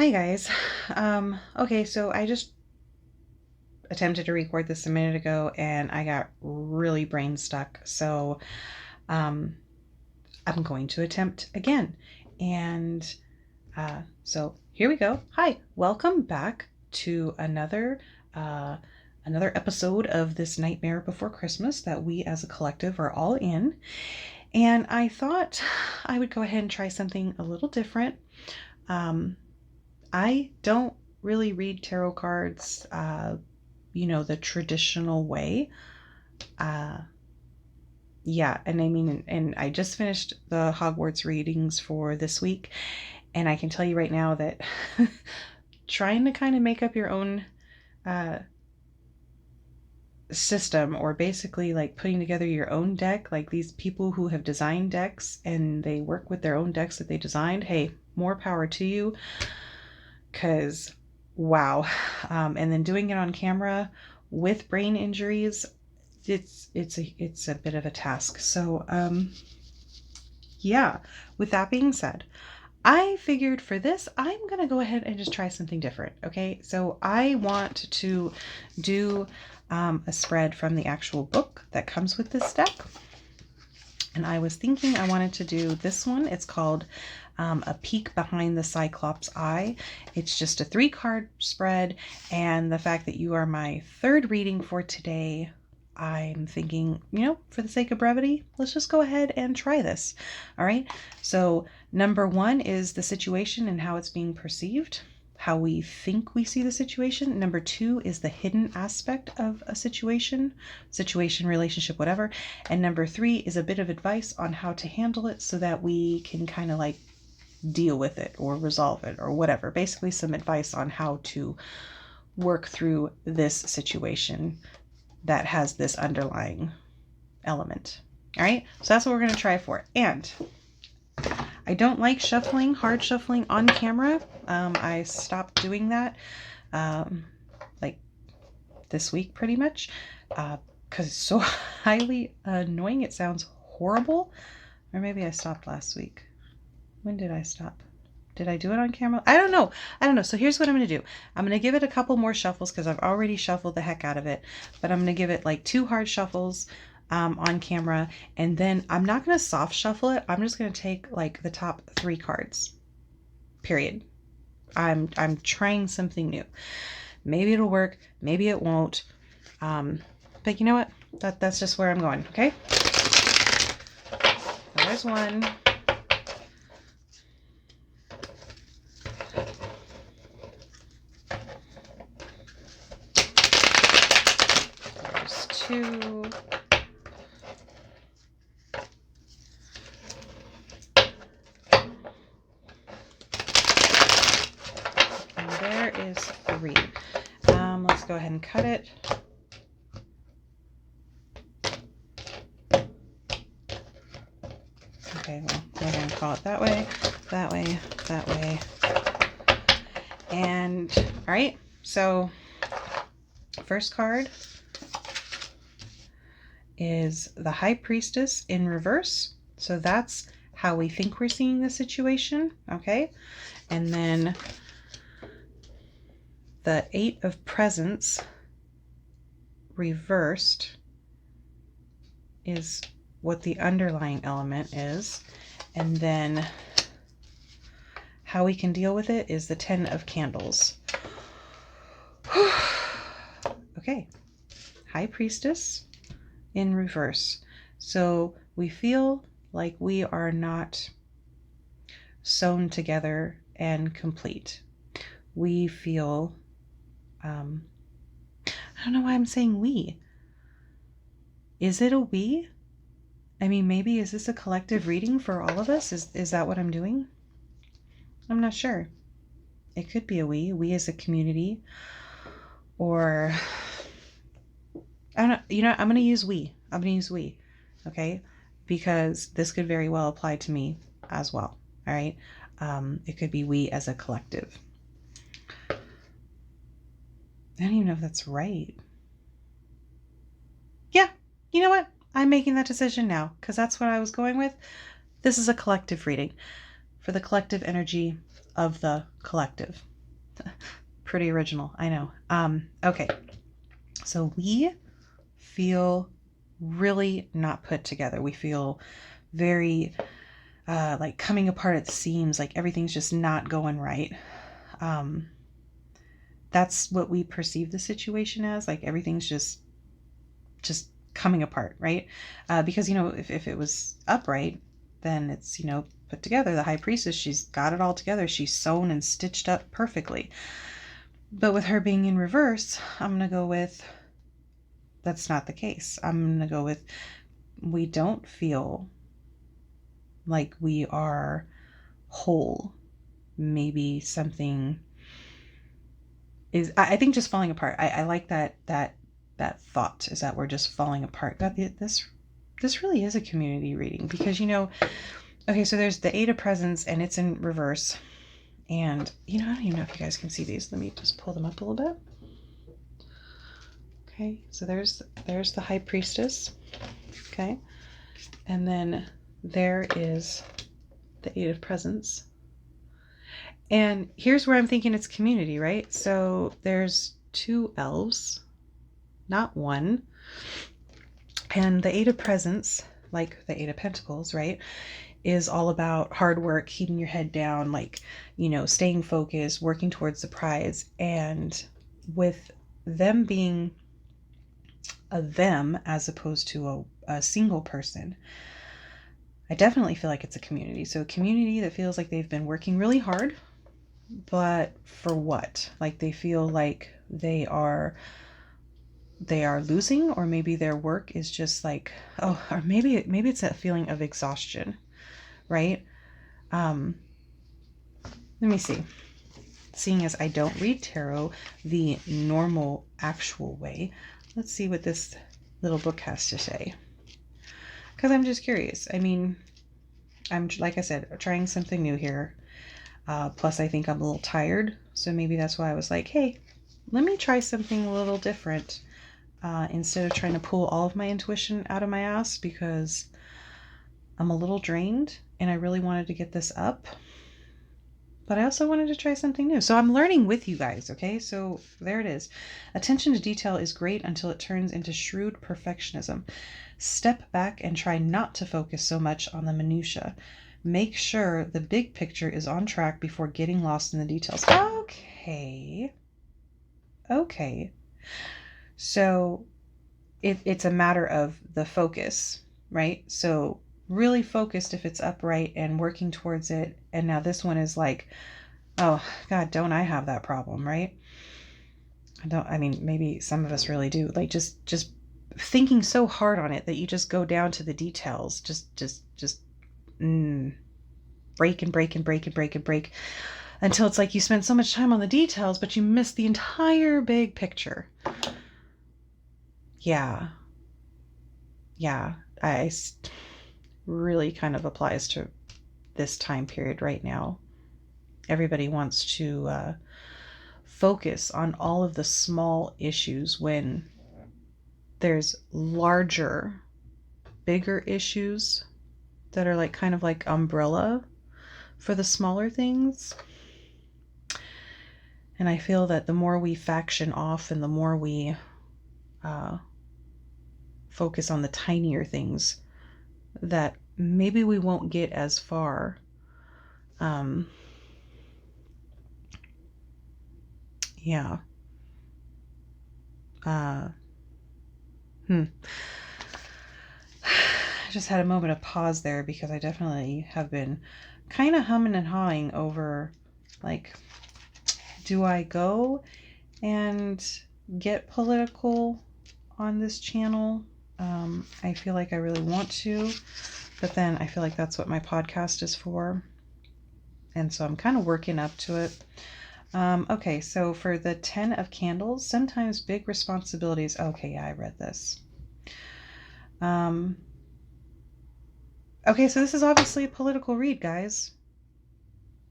Hi guys. Okay, so I just attempted to record this a minute ago and I got really brain stuck. So um, I'm going to attempt again. And so here we go. Hi, welcome back to another episode of this Nightmare Before Christmas that we as a collective are all in. And I thought I would go ahead and try something a little different. Um, I don't really read tarot cards, the traditional way. Uh, yeah, and I mean, and I just finished the Hogwarts readings for this week, and I can tell you right now that trying to kind of make up your own uh, system, or basically like putting together your own deck, like these people who have designed decks and they work with their own decks that they designed, hey, more power to you. Because wow. And then doing it on camera with brain injuries, it's a bit of a task. So yeah, with that being said, I figured for this I'm gonna go ahead and just try something different. Okay, so I want to do a spread from the actual book that comes with this deck, and I was thinking I wanted to do this one. It's called A Peek Behind the Cyclops Eye. It's just a 3-card spread, and the fact that you are my third reading for today, I'm thinking, for the sake of brevity, let's just go ahead and try this. All right, so number 1 is the situation and how it's being perceived, how we think we see the situation. Number 2 is the hidden aspect of a situation, relationship, whatever. And number 3 is a bit of advice on how to handle it so that we can kind of like deal with it or resolve it or whatever. Basically some advice on how to work through this situation that has this underlying element. All right, so that's what we're going to try for. And I don't like hard shuffling on camera. I stopped doing that like this week pretty much because it's so highly annoying. It sounds horrible. Or maybe I stopped last week. When did I stop? Did I do it on camera? I don't know. So here's what I'm going to do. I'm going to give it a couple more shuffles because I've already shuffled the heck out of it. But I'm going to give it like 2 hard shuffles on camera. And then I'm not going to soft shuffle it. I'm just going to take like the top 3 cards. Period. I'm trying something new. Maybe it'll work. Maybe it won't. But you know what? That's just where I'm going. Okay. So there's one. There's 2. And there is 3. Let's go ahead and cut it. Okay, well, we're going to call it that way, that way, that way. And, all right, so first card is the High Priestess in reverse. So that's how we think we're seeing the situation, okay? And then the 8 of Presents reversed is what the underlying element is. And then how we can deal with it is the 10 of Candles. Okay, High Priestess in reverse. So we feel like we are not sewn together and complete. We feel, I don't know why I'm saying we. Is it a we? I mean, maybe is this a collective reading for all of us? Is that what I'm doing? I'm not sure. It could be a we as a community, or I don't know. I'm going to use we. I'm going to use we, okay? Because this could very well apply to me as well, all right? It could be we as a collective. I don't even know if that's right. Yeah, you know what? I'm making that decision now because that's what I was going with. This is a collective reading for the collective energy of the collective. Pretty original, I know. Okay, so we feel really not put together. We feel very like coming apart at the seams, like everything's just not going right. That's what we perceive the situation as, like everything's just coming apart, right? Because, you know, if it was upright, then it's, you know, put together. The high priestess, she's got it all together. She's sewn and stitched up perfectly. But with her being in reverse, I'm going to go with that's not the case. I'm going to go with we don't feel like we are whole. Maybe something is, I think, just falling apart. I like that thought, is that we're just falling apart. God, this really is a community reading, because, you know, okay, so there's the Eight of Presents and it's in reverse. And, you know, I don't even know if you guys can see these. Let me just pull them up a little bit. Okay, so there's the High Priestess. Okay, and then there is the Eight of Presents. And here's where I'm thinking it's community, right? So there's 2 elves, not 1. And the Eight of Presents, like the Eight of Pentacles, right, is all about hard work, keeping your head down, like, you know, staying focused, working towards the prize. And with them being a them as opposed to a single person, I definitely feel like it's a community. So a community that feels like they've been working really hard, but for what? Like they feel like they are losing, or maybe their work is just like, oh, or maybe it's that feeling of exhaustion, right? Let me see. Seeing as I don't read tarot the normal, actual way, let's see what this little book has to say. Because I'm just curious. I mean, I'm, like I said, trying something new here. Plus, I think I'm a little tired. So maybe that's why I was like, hey, let me try something a little different. Instead of trying to pull all of my intuition out of my ass, because I'm a little drained and I really wanted to get this up. But I also wanted to try something new. So I'm learning with you guys, okay? So there it is. Attention to detail is great until it turns into shrewd perfectionism. Step back and try not to focus so much on the minutia. Make sure the big picture is on track before getting lost in the details. Okay. Okay. So it's a matter of the focus, right? So really focused if it's upright and working towards it. And now this one is like, oh God, don't I have that problem, right? I mean, maybe some of us really do. Like just thinking so hard on it that you just go down to the details. Just break and break and break and break and break until it's like you spend so much time on the details, but you miss the entire big picture. Yeah. I really kind of applies to this time period right now. Everybody wants to focus on all of the small issues when there's larger, bigger issues that are like kind of like umbrella for the smaller things. And I feel that the more we faction off and the more we focus on the tinier things, that maybe we won't get as far. Yeah. I just had a moment of pause there, because I definitely have been kind of humming and hawing over, like, do I go and get political on this channel? I feel like I really want to, but then I feel like that's what my podcast is for. And so I'm kind of working up to it. Okay, so for the 10 of Candles, sometimes big responsibilities. Okay, yeah, I read this. Okay, so this is obviously a political read, guys.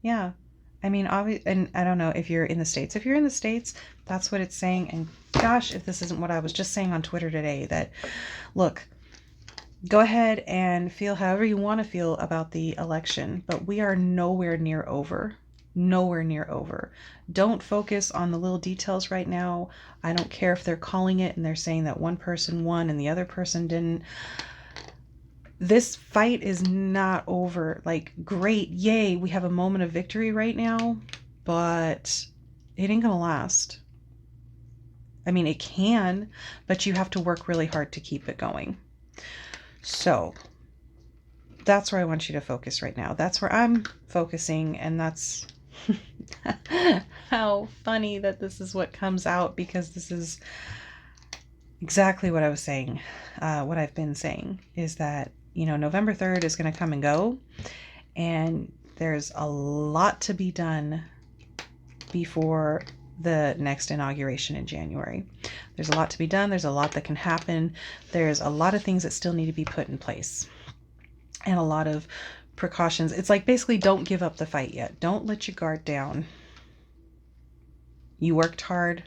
Yeah. I mean, and I don't know if you're in the States. If you're in the States, that's what it's saying. And gosh, if this isn't what I was just saying on Twitter today, that, look, go ahead and feel however you want to feel about the election, but we are nowhere near over. nowhere near over. Don't focus on the little details right now. I don't care if they're calling it and they're saying that one person won and the other person didn't. This fight is not over. Like, great, yay, we have a moment of victory right now, but it ain't gonna last. I mean, it can, but you have to work really hard to keep it going. So that's where I want you to focus right now. That's where I'm focusing, and that's how funny that this is what comes out, because this is exactly what I was saying. What I've been saying is that, November 3rd is going to come and go, and there's a lot to be done before the next inauguration in January. There's a lot to be done. There's a lot that can happen. There's a lot of things that still need to be put in place, and a lot of precautions. It's like, basically, don't give up the fight yet. Don't let your guard down. You worked hard.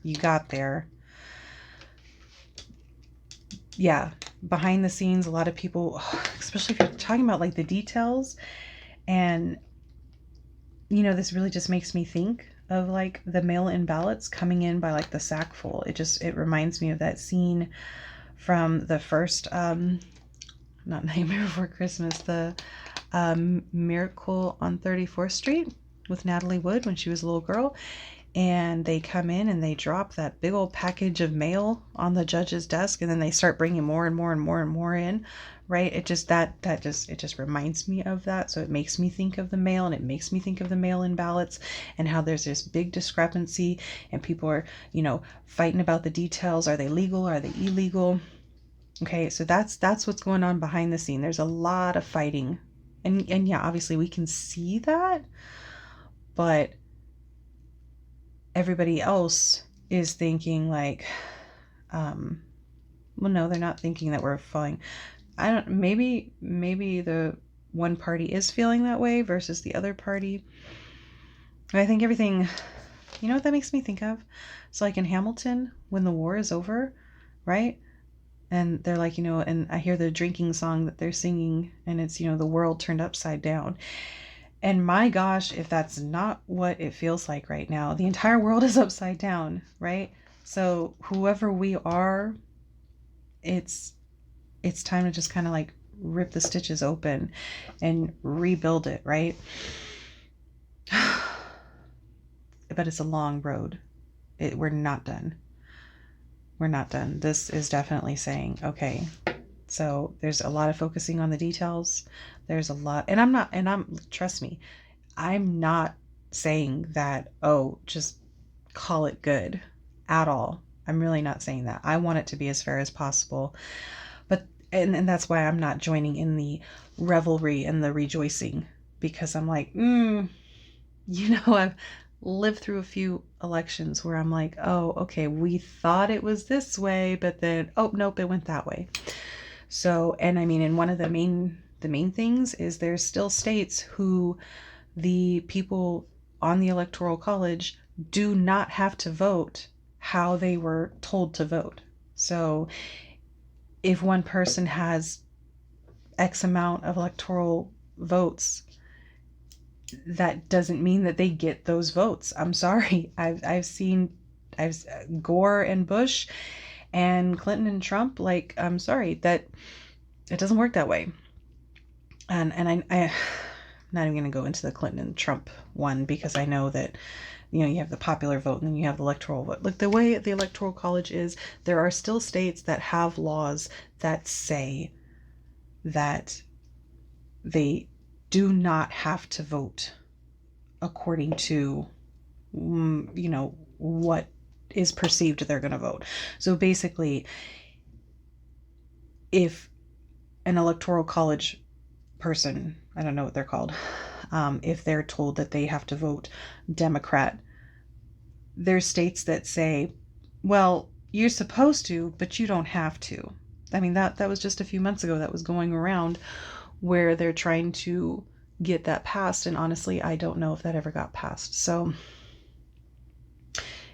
You got there. Yeah, behind the scenes, a lot of people, especially if you're talking about like the details, and this really just makes me think of like the mail-in ballots coming in by like the sackful. It reminds me of that scene from the first not Nightmare Before Christmas, the Miracle on 34th Street with Natalie Wood when she was a little girl. And they come in and they drop that big old package of mail on the judge's desk, and then they start bringing more and more and more and more in, right? It just reminds me of that. So it makes me think of the mail, and it makes me think of the mail-in ballots, and how there's this big discrepancy, and people are, fighting about the details. Are they legal? Are they illegal? Okay, so that's what's going on behind the scene. There's a lot of fighting, and yeah, obviously we can see that, but everybody else is thinking like, well, no, they're not thinking that we're falling. Maybe the one party is feeling that way versus the other party. I think everything, what that makes me think of? It's like in Hamilton, when the war is over, right? And they're like, and I hear the drinking song that they're singing, and it's, the world turned upside down. And my gosh, if that's not what it feels like right now, the entire world is upside down, right? So whoever we are, it's time to just kind of like rip the stitches open and rebuild it, right? But it's a long road. We're not done. We're not done. This is definitely saying, okay, so there's a lot of focusing on the details. There's a lot, and trust me, I'm not saying that, oh, just call it good at all. I'm really not saying that. I want it to be as fair as possible. But, and that's why I'm not joining in the revelry and the rejoicing, because I'm like, I've lived through a few elections where I'm like, oh, okay, we thought it was this way, but then, oh, nope, it went that way. So, and I mean, and one of the main things is there's still states who the people on the Electoral College do not have to vote how they were told to vote. So if one person has X amount of electoral votes, that doesn't mean that they get those votes. I'm sorry. I've seen Gore and Bush and Clinton and Trump. Like, I'm sorry, that it doesn't work that way. And I'm not even going to go into the Clinton and Trump one, because I know that, you have the popular vote and then you have the electoral vote. Look, the way the Electoral College is, there are still states that have laws that say that they do not have to vote according to, what is perceived they're going to vote. So basically, if an Electoral College person, I don't know what they're called, if they're told that they have to vote Democrat, there's states that say, well, you're supposed to, but you don't have to. I mean, that was just a few months ago that was going around, where they're trying to get that passed, and honestly, I don't know if that ever got passed. So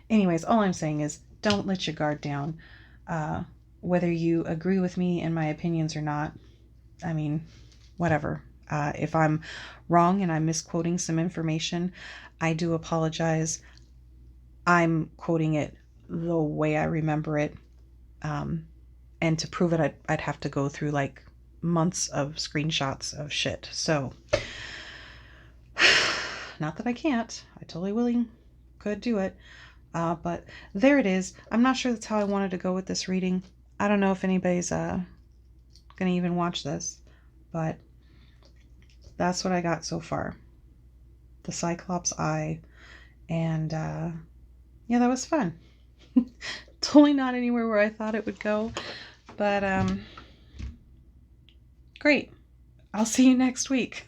anyways, all I'm saying is, don't let your guard down. Whether you agree with me and my opinions or not, I mean, whatever. If I'm wrong and I'm misquoting some information, I do apologize. I'm quoting it the way I remember it. And to prove it, I'd have to go through like months of screenshots of shit. So, not that I can't. I totally willing could do it. But there it is. I'm not sure that's how I wanted to go with this reading. I don't know if anybody's gonna even watch this, but that's what I got so far. The Cyclops eye. And yeah, that was fun. Totally not anywhere where I thought it would go, but great. I'll see you next week.